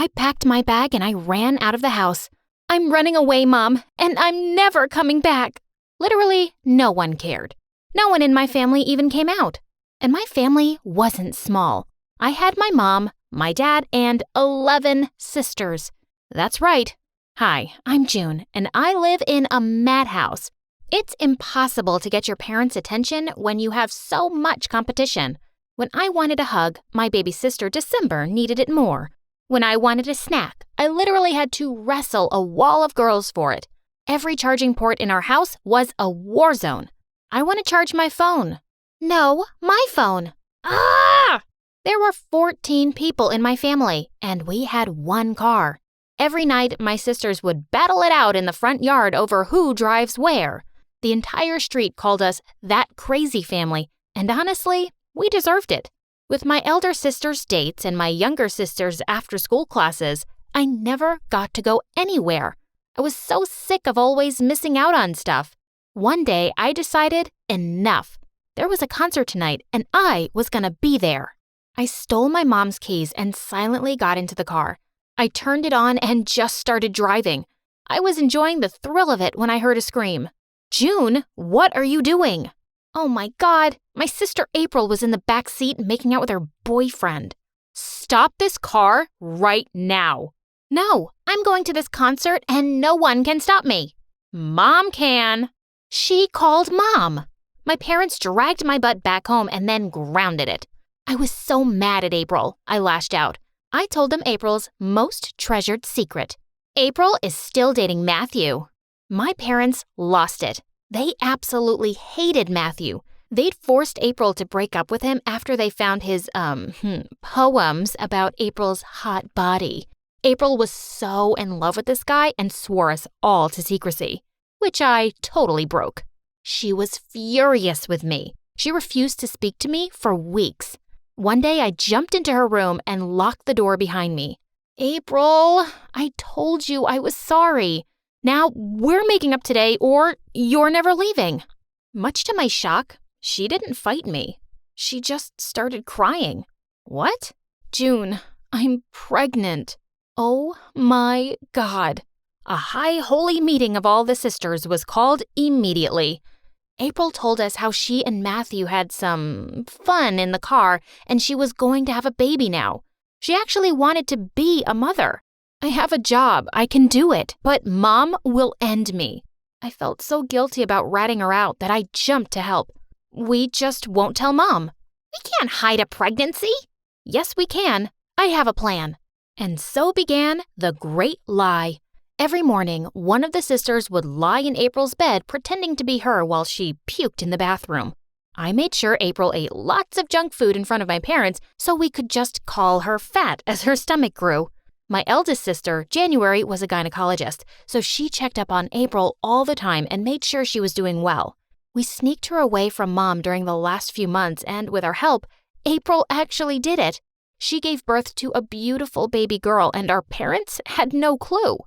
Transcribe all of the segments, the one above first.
I packed my bag and I ran out of the house. "I'm running away, Mom, and I'm never coming back." Literally, no one cared. No one in my family even came out. And my family wasn't small. I had my mom, my dad, and 11 sisters. That's right. Hi, I'm June, and I live in a madhouse. It's impossible to get your parents' attention when you have so much competition. When I wanted a hug, my baby sister December needed it more. When I wanted a snack, I literally had to wrestle a wall of girls for it. Every charging port in our house was a war zone. I want to charge my phone. No, my phone. Ah! There were 14 people in my family, and we had one car. Every night, my sisters would battle it out in the front yard over who drives where. The entire street called us that crazy family, and honestly, we deserved it. With my elder sister's dates and my younger sister's after-school classes, I never got to go anywhere. I was so sick of always missing out on stuff. One day, I decided enough. There was a concert tonight, and I was gonna be there. I stole my mom's keys and silently got into the car. I turned it on and just started driving. I was enjoying the thrill of it when I heard a scream. "June, what are you doing?" Oh my God, my sister April was in the back seat making out with her boyfriend. "Stop this car right now." "No, I'm going to this concert and no one can stop me." "Mom can." She called Mom. My parents dragged my butt back home and then grounded it. I was so mad at April, I lashed out. I told them April's most treasured secret. April is still dating Matthew. My parents lost it. They absolutely hated Matthew. They'd forced April to break up with him after they found his, poems about April's hot body. April was so in love with this guy and swore us all to secrecy, which I totally broke. She was furious with me. She refused to speak to me for weeks. One day I jumped into her room and locked the door behind me. "April, I told you I was sorry. Now we're making up today or you're never leaving." Much to my shock, she didn't fight me. She just started crying. "What?" "June, I'm pregnant." Oh my God. A high holy meeting of all the sisters was called immediately. April told us how she and Matthew had some fun in the car and she was going to have a baby now. She actually wanted to be a mother. "I have a job, I can do it, but Mom will end me." I felt so guilty about ratting her out that I jumped to help. "We just won't tell Mom." "We can't hide a pregnancy." "Yes, we can. I have a plan." And so began the great lie. Every morning, one of the sisters would lie in April's bed pretending to be her while she puked in the bathroom. I made sure April ate lots of junk food in front of my parents so we could just call her fat as her stomach grew. My eldest sister, January, was a gynecologist, so she checked up on April all the time and made sure she was doing well. We sneaked her away from Mom during the last few months, and with our help, April actually did it. She gave birth to a beautiful baby girl, and our parents had no clue.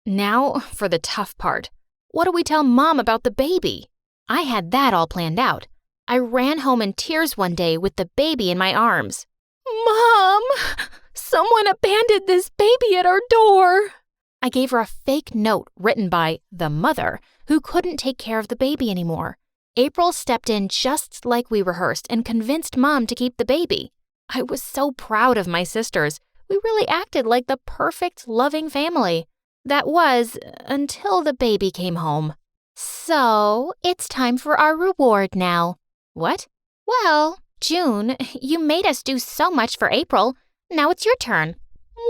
Now for the tough part. What do we tell Mom about the baby? I had that all planned out. I ran home in tears one day with the baby in my arms. "Mom, someone abandoned this baby at our door." I gave her a fake note written by the mother who couldn't take care of the baby anymore. April stepped in just like we rehearsed and convinced Mom to keep the baby. I was so proud of my sisters. We really acted like the perfect, loving family. That was until the baby came home. "So, it's time for our reward now." "What?" "Well, June, you made us do so much for April. Now it's your turn.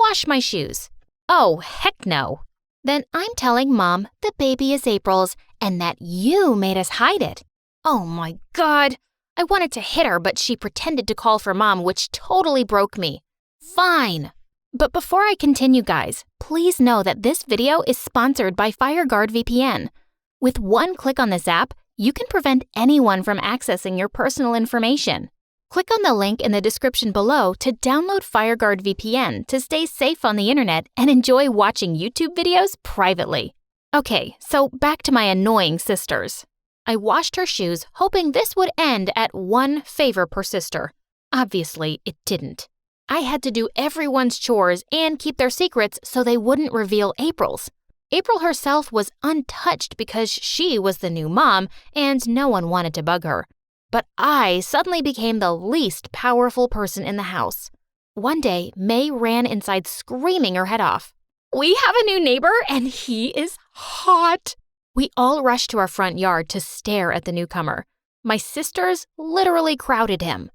Wash my shoes." "Oh, heck no." "Then I'm telling Mom the baby is April's and that you made us hide it." Oh my God. I wanted to hit her, but she pretended to call for Mom, which totally broke me. Fine. But before I continue, guys, please know that this video is sponsored by FireGuard VPN. With one click on this app, you can prevent anyone from accessing your personal information. Click on the link in the description below to download FireGuard VPN to stay safe on the internet and enjoy watching YouTube videos privately. Okay, so back to my annoying sisters. I washed her shoes, hoping this would end at one favor per sister. Obviously, it didn't. I had to do everyone's chores and keep their secrets so they wouldn't reveal April's. April herself was untouched because she was the new mom and no one wanted to bug her. But I suddenly became the least powerful person in the house. One day, May ran inside screaming her head off. "We have a new neighbor and he is hot." We all rushed to our front yard to stare at the newcomer. My sisters literally crowded him.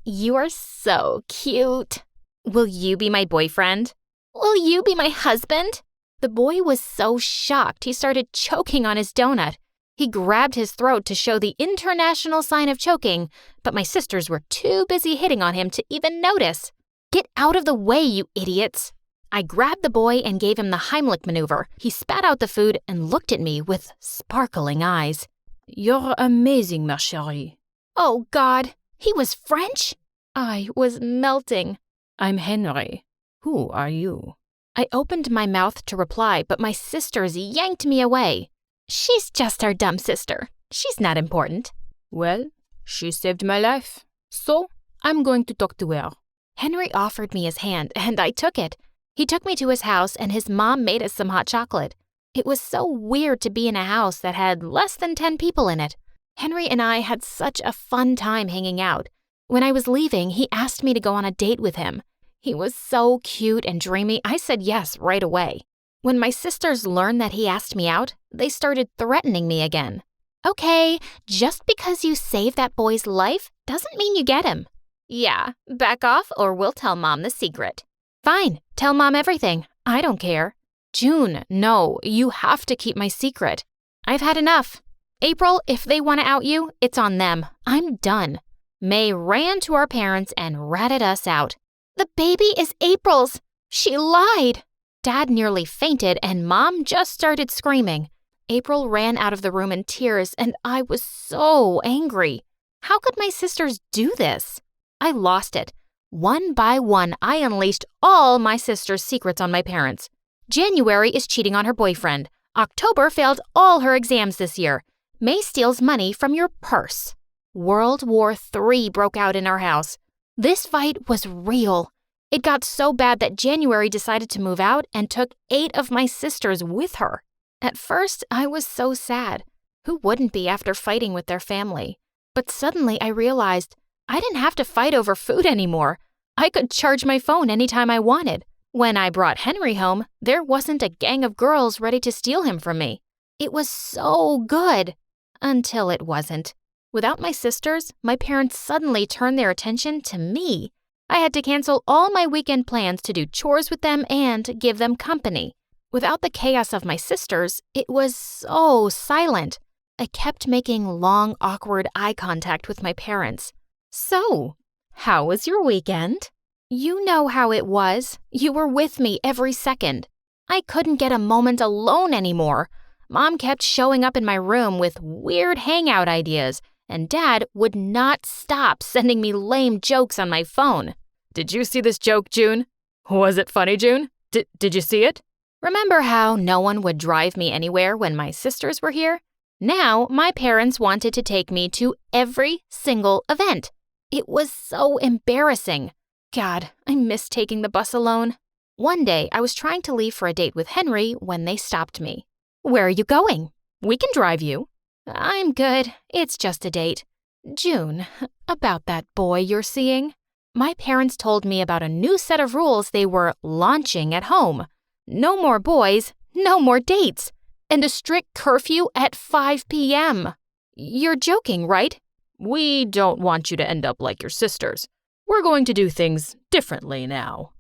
"You are so cute. Will you be my boyfriend? Will you be my husband?" The boy was so shocked he started choking on his donut. He grabbed his throat to show the international sign of choking, but my sisters were too busy hitting on him to even notice. "Get out of the way, you idiots." I grabbed the boy and gave him the Heimlich maneuver. He spat out the food and looked at me with sparkling eyes. "You're amazing, ma chérie." Oh, God. He was French? I was melting. "I'm Henry. Who are you?" I opened my mouth to reply, but my sisters yanked me away. "She's just our dumb sister. She's not important." "Well, she saved my life, so I'm going to talk to her." Henry offered me his hand, and I took it. He took me to his house, and his mom made us some hot chocolate. It was so weird to be in a house that had less than 10 people in it. Henry and I had such a fun time hanging out. When I was leaving, he asked me to go on a date with him. He was so cute and dreamy, I said yes right away. When my sisters learned that he asked me out, they started threatening me again. "Okay, just because you saved that boy's life doesn't mean you get him." "Yeah, back off or we'll tell Mom the secret." "Fine, tell Mom everything. I don't care." "June, no, you have to keep my secret. I've had enough. April, if they want to out you, it's on them. I'm done." May ran to our parents and ratted us out. "The baby is April's. She lied." Dad nearly fainted and Mom just started screaming. April ran out of the room in tears and I was so angry. How could my sisters do this? I lost it. One by one, I unleashed all my sisters' secrets on my parents. January is cheating on her boyfriend. October failed all her exams this year. May steals money from your purse. World War III broke out in our house. This fight was real. It got so bad that January decided to move out and took 8 of my sisters with her. At first, I was so sad. Who wouldn't be after fighting with their family? But suddenly I realized I didn't have to fight over food anymore. I could charge my phone anytime I wanted. When I brought Henry home, there wasn't a gang of girls ready to steal him from me. It was so good. Until it wasn't. Without my sisters, my parents suddenly turned their attention to me. I had to cancel all my weekend plans to do chores with them and give them company. Without the chaos of my sisters, it was so silent. I kept making long, awkward eye contact with my parents. "So, how was your weekend?" "You know how it was. You were with me every second. I couldn't get a moment alone anymore. Mom kept showing up in my room with weird hangout ideas, and Dad would not stop sending me lame jokes on my phone." "Did you see this joke, June? Was it funny, June? Did you see it?" Remember how no one would drive me anywhere when my sisters were here? Now, my parents wanted to take me to every single event. It was so embarrassing. God, I miss taking the bus alone. One day, I was trying to leave for a date with Henry when they stopped me. "Where are you going? We can drive you." "I'm good. It's just a date." "June, about that boy you're seeing." My parents told me about a new set of rules they were launching at home. No more boys, no more dates, and a strict curfew at 5 p.m. "You're joking, right?" "We don't want you to end up like your sisters. We're going to do things differently now."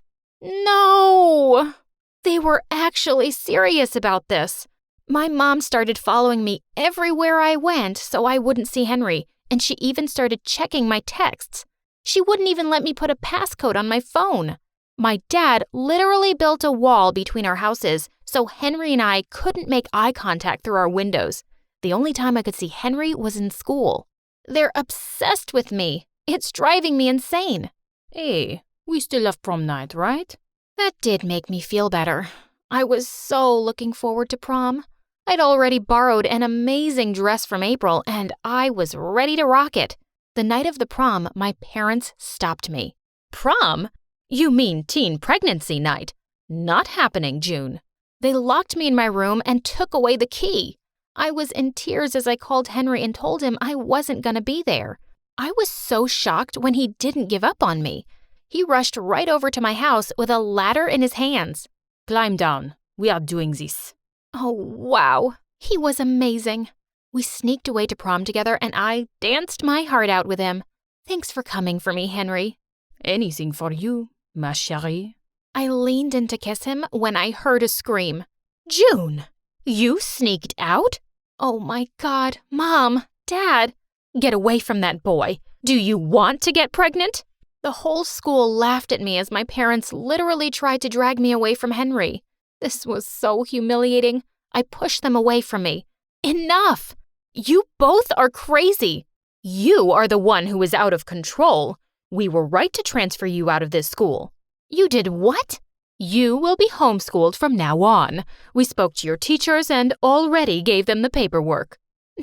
No! They were actually serious about this. My mom started following me everywhere I went so I wouldn't see Henry, and she even started checking my texts. She wouldn't even let me put a passcode on my phone. My dad literally built a wall between our houses so Henry and I couldn't make eye contact through our windows. The only time I could see Henry was in school. They're obsessed with me. It's driving me insane. "Hey, we still have prom night, right?" That did make me feel better. I was so looking forward to prom. I'd already borrowed an amazing dress from April, and I was ready to rock it. The night of the prom, my parents stopped me. "Prom? You mean teen pregnancy night. Not happening, June. They locked me in my room and took away the key. I was in tears as I called Henry and told him I wasn't going to be there. I was so shocked when he didn't give up on me. He rushed right over to my house with a ladder in his hands. Climb down. We are doing this. Oh, wow. He was amazing. We sneaked away to prom together and I danced my heart out with him. Thanks for coming for me, Henry. Anything for you, ma chérie. I leaned in to kiss him when I heard a scream. June, you sneaked out? Oh my God, Mom, Dad, get away from that boy. Do you want to get pregnant? The whole school laughed at me as my parents literally tried to drag me away from Henry. This was so humiliating. I pushed them away from me. Enough! You both are crazy. You are the one who is out of control. We were right to transfer you out of this school. You did what? You will be homeschooled from now on. We spoke to your teachers and already gave them the paperwork.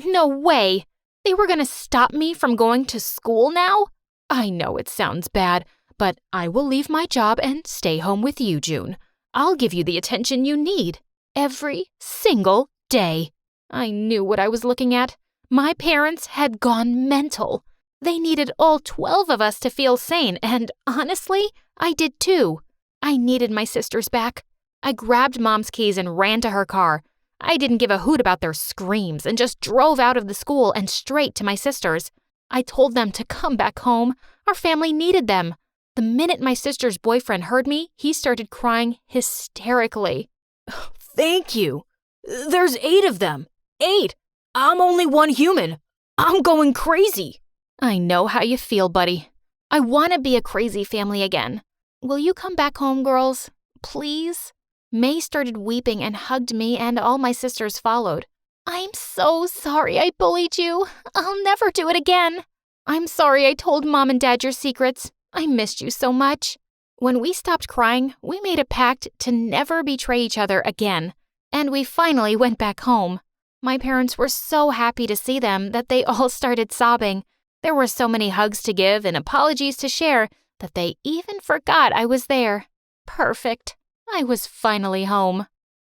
No way! They were going to stop me from going to school now? I know it sounds bad, but I will leave my job and stay home with you, June. I'll give you the attention you need. Every single day. I knew what I was looking at. My parents had gone mental. They needed all 12 of us to feel sane, and honestly, I did too. I needed my sisters back. I grabbed Mom's keys and ran to her car. I didn't give a hoot about their screams and just drove out of the school and straight to my sisters. I told them to come back home. Our family needed them. The minute my sister's boyfriend heard me, he started crying hysterically. Thank you. There's 8 of them. 8. I'm only one human. I'm going crazy. I know how you feel, buddy. I want to be a crazy family again. Will you come back home, girls? Please? May started weeping and hugged me, and all my sisters followed. I'm so sorry I bullied you. I'll never do it again. I'm sorry I told Mom and Dad your secrets. I missed you so much. When we stopped crying, we made a pact to never betray each other again, and we finally went back home. My parents were so happy to see them that they all started sobbing. There were so many hugs to give and apologies to share that they even forgot I was there. Perfect. I was finally home.